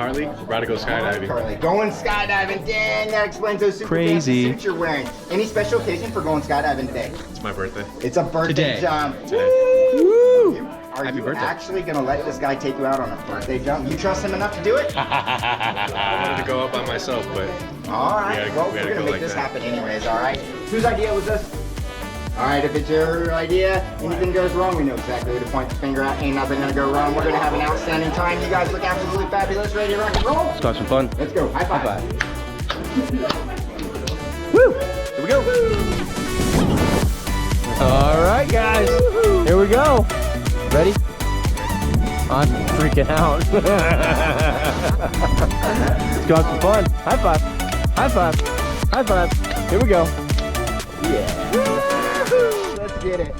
Carly, about to go skydiving. Carly, going skydiving. Dan, that explains those super Crazy fancy suits you're wearing. Any special occasion for going skydiving today? It's my birthday. It's a birthday jump. Woo! Are Happy you birthday. actually gonna let this guy take you out on a birthday jump? You trust him enough to do it? I wanted to go up by myself, but All right, we gotta we're go gonna make like this that. happen anyways, all right? Whose idea was this? All right, if it's your idea, anything goes wrong, we know exactly who to point the finger at. Ain't nothing gonna go wrong. We're gonna have an outstanding time. You guys look absolutely fabulous. Ready to rock and roll? Let's have some fun. Let's go. High five. High five. Woo! Here we go. All right, guys. Here we go. Ready? I'm freaking out. Let's go have some fun. High five. High five. High five. Here we go. Yeah. Let's get it.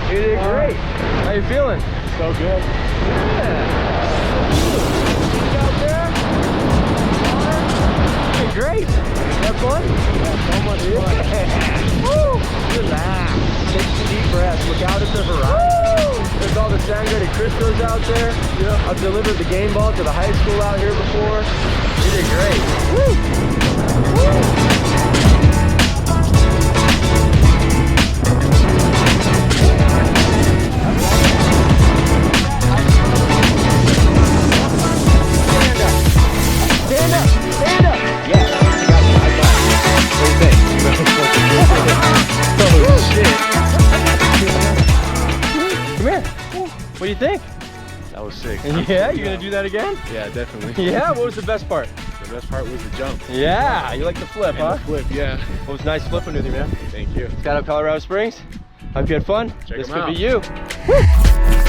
You did great. How you feeling? So good. Yeah. Out there? Hey, great. Have fun? So much fun. Woo. Relax. Take some deep breaths. Look out at the horizon. There's all the Sangre Cristos out there. Yeah. I've delivered the game ball to the high school out here before. You did great. Woo. Woo. What do you think? That was sick. Yeah, you gonna do that again? Yeah, definitely. Yeah, what was the best part? The best part was the jump. Yeah, you like the flip, And huh? the flip, yeah. It was nice flipping with you, man. Thank you. Skydive Colorado Springs. Hope you had fun. Check this 'em could out. be you. Woo!